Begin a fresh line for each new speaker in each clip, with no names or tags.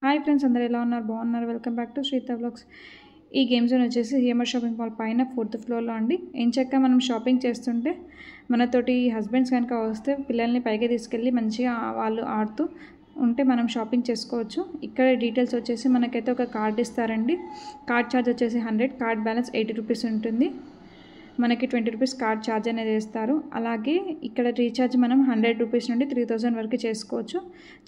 Hi friends, అందరూ ఎలా ఉన్నారు? బాగున్నారు. Welcome back to Sritha vlogs. ఈ గేమ్ జోన్ వచ్చేసి సిఎంఆర్ షాపింగ్ మాల్ పైన 4th ఫ్లోర్లో అండి. ఎంచక్క మనం షాపింగ్ చేస్తుంటే మనతోటి హస్బెండ్స్ కనుక వస్తే పిల్లల్ని పైకి తీసుకెళ్ళి మంచిగా వాళ్ళు ఆడుతూ ఉంటే మనం షాపింగ్ చేసుకోవచ్చు. ఇక్కడ డీటెయిల్స్ వచ్చేసి మనకైతే ఒక కార్డ్ ఇస్తారండి. కార్డ్ ఛార్జ్ వచ్చేసి 100, కార్డ్ బ్యాలెన్స్ 80 రూపీస్ ఉంటుంది. మనకి 20 రూపీస్ కార్డ్ ఛార్జ్ అనేది వేస్తారు. అలాగే ఇక్కడ రీఛార్జ్ మనం 100 రూపీస్ నుండి 3000 వరకు చేసుకోవచ్చు.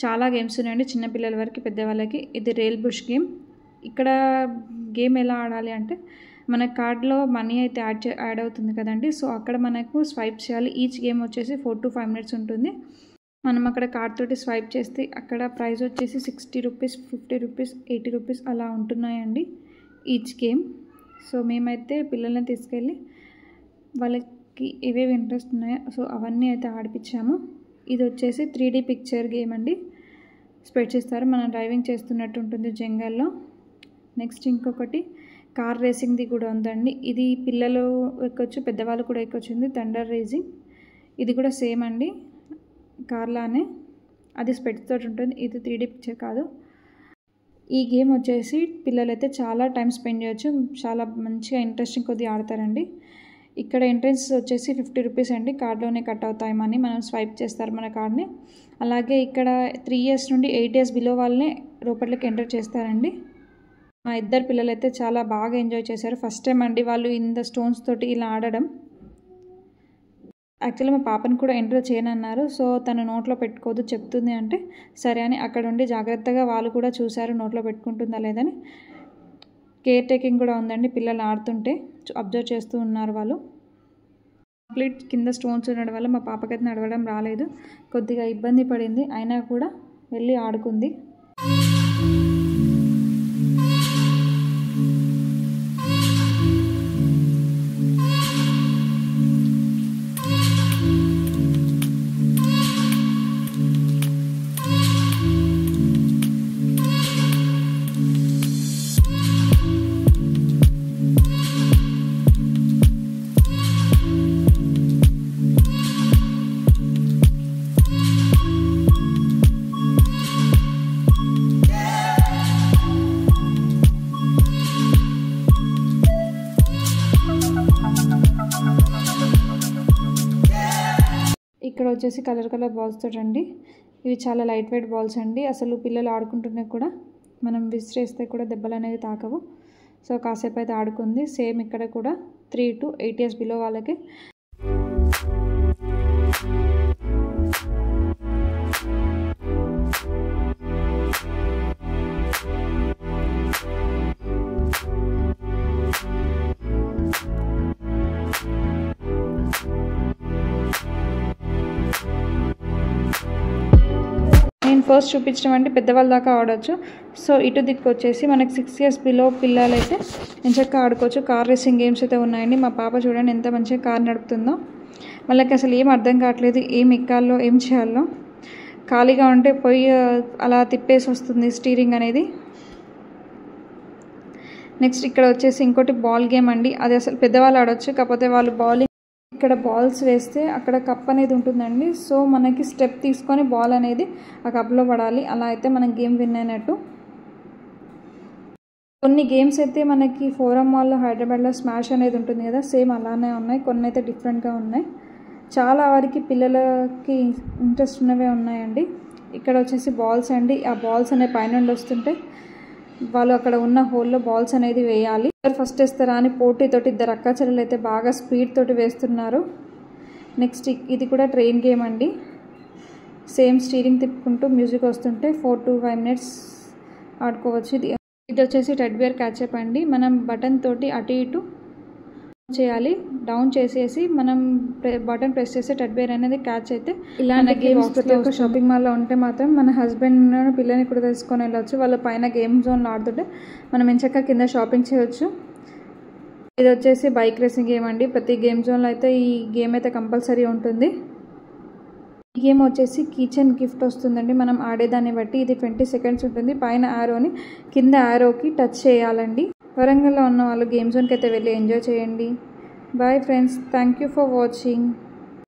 చాలా గేమ్స్ ఉన్నాయండి, చిన్నపిల్లల వరకు పెద్దవాళ్ళకి. ఇది రేల్ బుష్ గేమ్. ఇక్కడ గేమ్ ఎలా ఆడాలి అంటే మన కార్డ్లో మనీ అయితే యాడ్ అవుతుంది కదండి. సో అక్కడ మనకు స్వైప్ చేయాలి. ఈచ్ గేమ్ వచ్చేసి 4 to 5 minutes ఉంటుంది. మనం అక్కడ కార్డ్ తోటి స్వైప్ చేస్తే అక్కడ ప్రైస్ వచ్చేసి 60 రూపీస్, 50 రూపీస్, 80 రూపీస్ అలా ఉంటున్నాయండి ఈచ్ గేమ్. సో మేమైతే పిల్లల్ని తీసుకెళ్ళి వాళ్ళకి ఏవేవి ఇంట్రెస్ట్ ఉన్నాయో సో అవన్నీ అయితే ఆడిపించాము. ఇది వచ్చేసి 3D పిక్చర్ గేమ్ అండి. స్పెట్స్ ఇస్తారు, మనం డ్రైవింగ్ చేస్తున్నట్టు ఉంటుంది జంగల్లో. నెక్స్ట్ ఇంకొకటి కార్ రేసింగ్ది కూడా ఉందండి. ఇది పిల్లలు ఎక్కొచ్చు, పెద్దవాళ్ళు కూడా ఎక్కొచ్చింది. Thunder racing. ఇది కూడా సేమ్ అండి, కార్లానే. అది స్పెట్స్ తోటి ఉంటుంది. ఇది 3D పిక్చర్ కాదు. ఈ గేమ్ వచ్చేసి పిల్లలైతే చాలా టైం స్పెండ్ చేయొచ్చు. చాలా మంచిగా ఇంట్రెస్టింగ్ కొద్దిగా ఆడతారండి. ఇక్కడ ఎంట్రన్స్ వచ్చేసి 50 రూపీస్ అండి. కార్డ్లోనే కట్ అవుతాయి మనీ, మనం స్వైప్ చేస్తారు మన కార్డ్ని. అలాగే ఇక్కడ 3 years నుండి 8 years బిలో వాళ్ళనే లోపలికి ఎంటర్ చేస్తారండి. మా ఇద్దరు పిల్లలైతే చాలా బాగా ఎంజాయ్ చేశారు. ఫస్ట్ టైం అండి వాళ్ళు ఇంత స్టోన్స్ తోటి ఇలా ఆడడం. యాక్చువల్లీ మా పాపను కూడా ఎంటర్ చేయనన్నారు. సో తను నోట్లో పెట్టుకోదు చెప్తుంది అంటే సరే అని అక్కడ ఉండి జాగ్రత్తగా వాళ్ళు కూడా చూశారు నోట్లో పెట్టుకుంటుందా లేదని. కేర్ టేకింగ్ కూడా ఉందండి. పిల్లలు ఆడుతుంటే అబ్జర్వ్ చేస్తూ ఉన్నారు వాళ్ళు. కంప్లీట్ కింద స్టోన్స్ ఉండడం వల్ల మా పాపకైతే నడవడం రాలేదు, కొద్దిగా ఇబ్బంది పడింది. అయినా కూడా వెళ్ళి ఆడుకుంది. ఇక్కడ వచ్చేసి కలర్ బాల్స్ తోటి అండి. ఇవి చాలా లైట్ వెయిట్ బాల్స్ అండి. అసలు పిల్లలు ఆడుకుంటున్నా కూడా మనం విసిరేస్తే కూడా దెబ్బలు అనేవి తాకవు. సో కాసేపు అయితే ఆడుకుంది. సేమ్ ఇక్కడ కూడా 3 to 8 years బిలో వాళ్ళకి. నేను ఫస్ట్ చూపించడం అంటే పెద్దవాళ్ళ దాకా ఆడవచ్చు. సో ఇటు దిక్కు వచ్చేసి మనకి 6 years బిలో పిల్లలైతే ఎంచక్కా ఆడుకోవచ్చు. కార్ రేసింగ్ గేమ్స్ అయితే ఉన్నాయండి. మా పాప చూడండి ఎంత మంచిగా కార్ నడుపుతుందో. వాళ్ళకి అసలు ఏం అర్థం కావట్లేదు, ఏం ఎక్కాలో ఏం చేయాలో. ఖాళీగా ఉంటే పోయి అలా తిప్పేసి వస్తుంది స్టీరింగ్ అనేది. నెక్స్ట్ ఇక్కడ వచ్చేసి ఇంకోటి బాల్ గేమ్ అండి. అది అసలు పెద్దవాళ్ళు ఆడవచ్చు, కాకపోతే వాళ్ళు బౌలింగ్ ఇక్కడ బాల్స్ వేస్తే అక్కడ కప్ అనేది ఉంటుందండి. సో మనకి స్టెప్ తీసుకొని బాల్ అనేది ఆ కప్లో పడాలి. అలా అయితే మనం గేమ్ విన్ అయినట్టు. కొన్ని గేమ్స్ అయితే మనకి ఫోరం మాల్లో హైదరాబాద్లో స్మాష్ అనేది ఉంటుంది కదా, సేమ్ అలానే ఉన్నాయి. కొన్ని అయితే డిఫరెంట్గా ఉన్నాయి. చాలా వరకు పిల్లలకి ఇంట్రెస్ట్ ఉన్నవే ఉన్నాయండి. ఇక్కడ వచ్చేసి బాల్స్ అండి. ఆ బాల్స్ అనేవి పైనుండి వస్తుంటే వాళ్ళు అక్కడ ఉన్న హోల్లో బాల్స్ అనేది వేయాలి. ఫస్ట్ వేస్తారా అని పోటీతోటి ఇద్దరు అక్క చెల్లెలు అయితే బాగా స్పీడ్ తోటి వేస్తున్నారు. నెక్స్ట్ ఇది కూడా ట్రైన్ గేమ్ అండి. సేమ్ స్టీరింగ్ తిప్పుకుంటూ మ్యూజిక్ వస్తుంటే 4 to 5 minutes ఆడుకోవచ్చు. ఇది వచ్చేసి టెడ్ బేర్ క్యాచప్ అండి. మనం బటన్ తోటి అటు ఇటు చేయాలి. డౌన్ చేసేసి మనం బటన్ ప్రెస్ చేస్తే టెడ్ బేర్ అనేది క్యాచ్ అయితే ఇలాంటి గేమ్స్ ప్రతి ఒక్క షాపింగ్ మాల్లో ఉంటే మాత్రం మన హస్బెండ్ పిల్లని కూడా తీసుకొని వెళ్ళవచ్చు. వాళ్ళు పైన గేమ్ జోన్లో ఆడుతుంటే మనం ఎంచక్క కింద షాపింగ్ చేయొచ్చు. ఇది వచ్చేసి బైక్ రేసింగ్ గేమ్ అండి. ప్రతి గేమ్ జోన్లో అయితే ఈ గేమ్ అయితే కంపల్సరీ ఉంటుంది. ఈ గేమ్ వచ్చేసి కిచెన్ గిఫ్ట్ వస్తుందండి మనం ఆడేదాన్ని బట్టి. ఇది 20 seconds ఉంటుంది. పైన యారోని కింద యారోకి టచ్ చేయాలండి. వరంగల్లో ఉన్న వాళ్ళు గేమ్ జోన్కి అయితే వెళ్ళి ఎంజాయ్ చేయండి. Bye friends, thank you for watching.